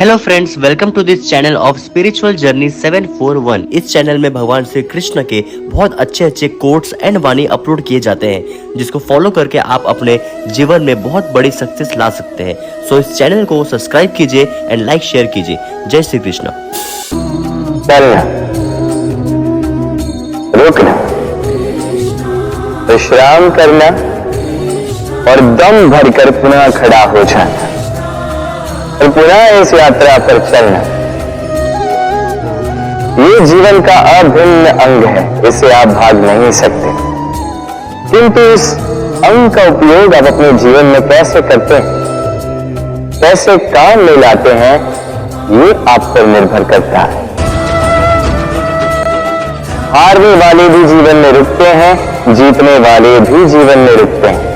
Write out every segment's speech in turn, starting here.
Hello friends, welcome to this channel of spiritual journey 741। इस channel में भगवान श्री कृष्ण के बहुत अच्छे कोट्स एंड वाणी अपलोड किए जाते हैं, जिसको फॉलो करके आप अपने जीवन में बहुत बड़ी सक्सेस ला सकते हैं। सो इस चैनल को सब्सक्राइब कीजिए एंड लाइक शेयर कीजिए। जय श्री कृष्ण। चलना, रुकना, विश्राम करना और दम भरकर पुनः खड़ा हो जाना और पुनः इस यात्रा पर चलना। ये जीवन का अभिन्न अंग है, इसे आप भाग नहीं सकते। किंतु इस अंग का उपयोग आप अपने जीवन में कैसे करते हैं, कैसे काम में लाते हैं, ये आप पर निर्भर करता है। हारने वाले भी जीवन में रुकते हैं, जीतने वाले भी जीवन में रुकते हैं।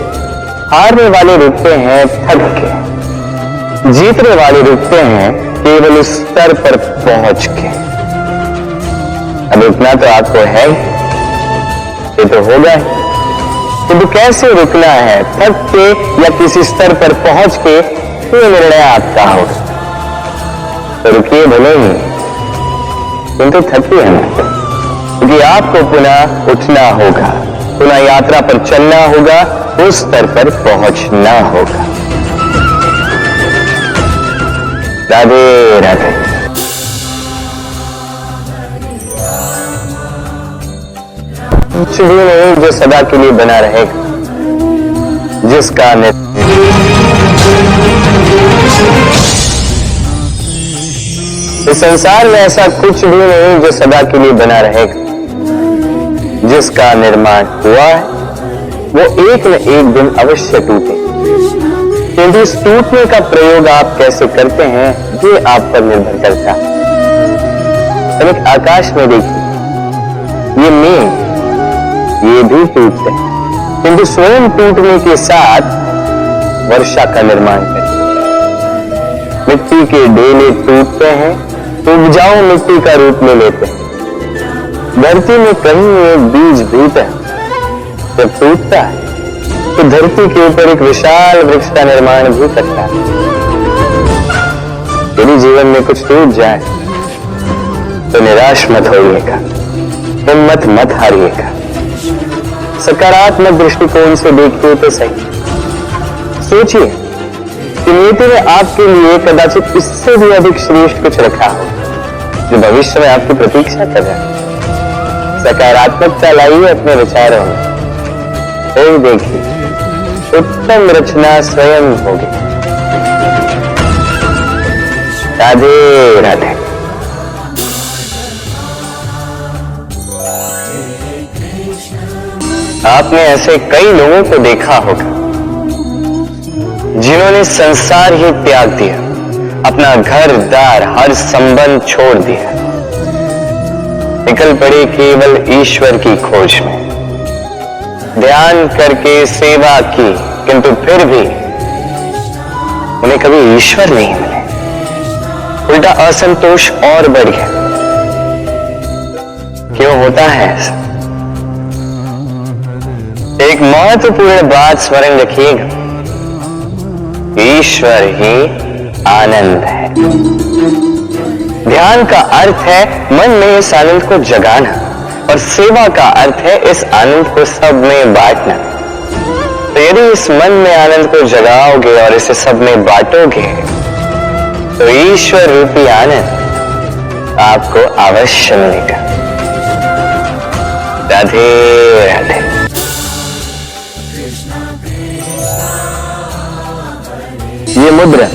हारने वाले रुकते हैं थक के, जीतने वाले रुकते हैं केवल उस स्तर पर पहुंच के। अब रुकना तो आपको है, ये तो होगा, किंतु कैसे रुकना है, थक के या किसी स्तर पर पहुंच के, ये निर्णय आपका होगा। तो रुकिए भले ही, किंतु थकिए ना, क्योंकि आपको पुनः उठना होगा, पुनः यात्रा पर चलना होगा, उस स्तर पर पहुंचना होगा। राधे राधे। कुछ भी नहीं जो सदा के लिए बना रहेगा, जिसका इस संसार में ऐसा कुछ भी नहीं जो सदा के लिए बना रहेगा। जिसका निर्माण हुआ है वो एक न एक दिन अवश्य टूटे, किंतु इस टूटने का प्रयोग आप कैसे करते हैं ये आप पर निर्भर करता है। तनिक आकाश में देखिए, ये मेघ, ये भी टूटते हैं, किंतु स्वयं टूटने के साथ वर्षा का निर्माण करते हैं। मिट्टी के डेले टूटते हैं तो उपजाऊ मिट्टी का रूप ले लेते हैं। धरती में कहीं एक बीज भीतर जब टूटता है तो धरती के ऊपर एक विशाल वृक्ष का निर्माण भी करता है। यदि जीवन में कुछ टूट जाए तो निराश मत होइएगा, हिम्मत मत हारिएगा। सकारात्मक दृष्टिकोण से देखिए तो सही। सोचिए कि नियति ने आपके लिए कदाचित इससे भी अधिक श्रेष्ठ कुछ रखा हो, जो भविष्य में आपकी प्रतीक्षा कर रहा है। सकारात्मकता लाइए अपने विचारों में, फिर देखिए उत्तम रचना स्वयं होगी। राधे राधे। आपने ऐसे कई लोगों को देखा होगा जिन्होंने संसार ही त्याग दिया, अपना घर दार हर संबंध छोड़ दिया, निकल पड़े केवल ईश्वर की खोज में। ध्यान करके सेवा की, किंतु फिर भी उन्हें कभी ईश्वर नहीं मिले, उल्टा असंतोष और बढ़ गया। क्यों होता है ऐसा? एक महत्वपूर्ण बात स्मरण रखिएगा, ईश्वर ही आनंद है। ध्यान का अर्थ है मन में इस आनंद को जगाना, और सेवा का अर्थ है इस आनंद को सब में बांटना। तो यदि इस मन में आनंद को जगाओगे और इसे सब में बांटोगे तो ईश्वर रूपी आनंद आपको अवश्य मिलेगा। राधे राधे। ये मुद्रा,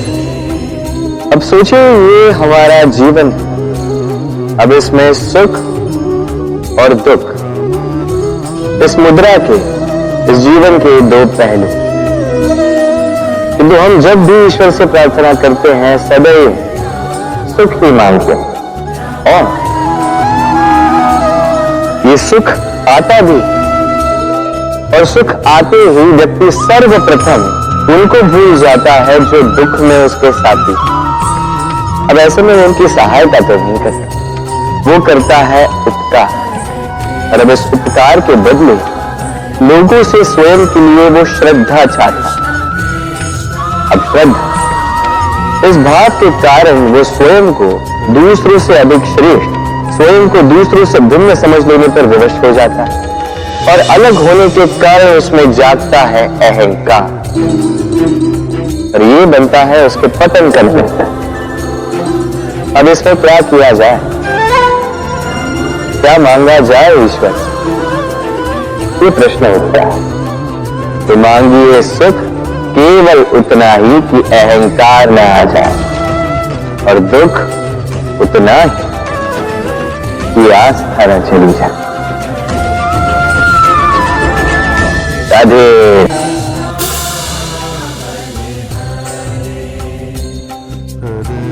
अब सोचिए ये हमारा जीवन, अब इसमें सुख और दुख, इस मुद्रा के, इस जीवन के दो पहलू। किंतु हम जब भी ईश्वर से प्रार्थना करते हैं सदैव सुख ही मांगते हैं, और ये सुख आता भी, और सुख आते ही व्यक्ति सर्वप्रथम उनको भूल जाता है जो दुख में उसके साथी। अब ऐसे में उनकी सहायता तो नहीं करता, वो करता है उपकार, और अब इस उपकार के बदले लोगों से स्वयं के लिए वो श्रद्धा चाहता। अब श्रद्धा इस भाव के कारण वो स्वयं को दूसरों से अधिक श्रेष्ठ, स्वयं को दूसरों से भिन्न समझ लेने पर विवश हो जाता है और अलग होने के कारण उसमें जागता है अहंकार और ये बनता है उसके पतन का निमित्त। अब इसमें क्या किया जाए, क्या मांगा जाए ईश्वर से, ये प्रश्न उठता है। तो मांगिए सुख केवल उतना ही कि अहंकार न आ जाए और दुख उतना ही कि आस्था न चली जाए। राधे।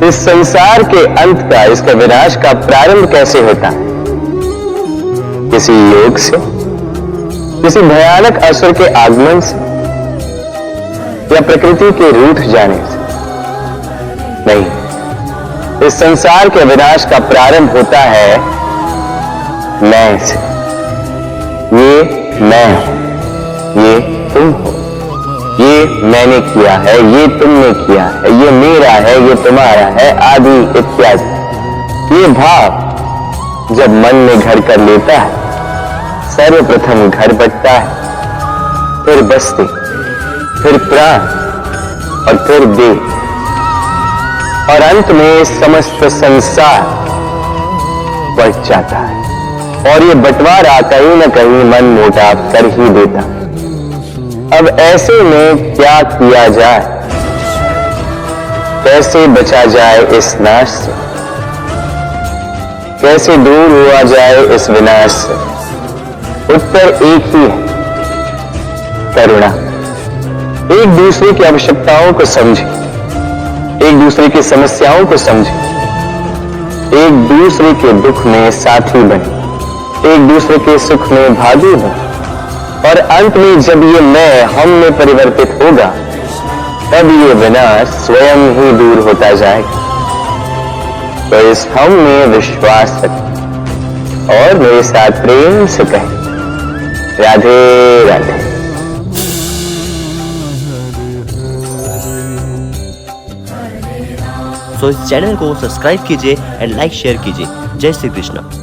इस संसार के अंत का, इसका विनाश का प्रारंभ कैसे होता है? किसी योग से, किसी भयानक असुर के आगमन से या प्रकृति के रूठ जाने से नहीं। इस संसार के विनाश का प्रारंभ होता है मैं से। ये मैं हूं, ये तुम हो, ये मैंने किया है, ये तुमने किया है, ये मेरा है, ये तुम्हारा है, आदि इत्यादि। ये भाव जब मन में घर कर लेता है, सर्वप्रथम घर बटता है, फिर बस्ती, फिर प्राण और फिर देह और अंत में समस्त संसार बट जाता है। और ये बंटवारा कहीं न कहीं मन मोटा कर ही देता है। अब ऐसे में क्या किया जाए, कैसे बचा जाए इस नाश से, कैसे दूर हुआ जाए इस विनाश से? उत्तर एक ही है, करुणा। एक दूसरे की आवश्यकताओं को समझे, एक दूसरे की समस्याओं को समझे, एक दूसरे के दुख में साथी बने, एक दूसरे के सुख में भागी बने और अंत में जब ये मैं हम में परिवर्तित होगा तब ये विनाश स्वयं ही दूर होता जाएगा। तो इस हम में विश्वास रखें और मेरे साथ प्रेम से कहें, राधे राधे। सो इस चैनल को सब्सक्राइब कीजिए एंड लाइक शेयर कीजिए। जय श्री कृष्ण।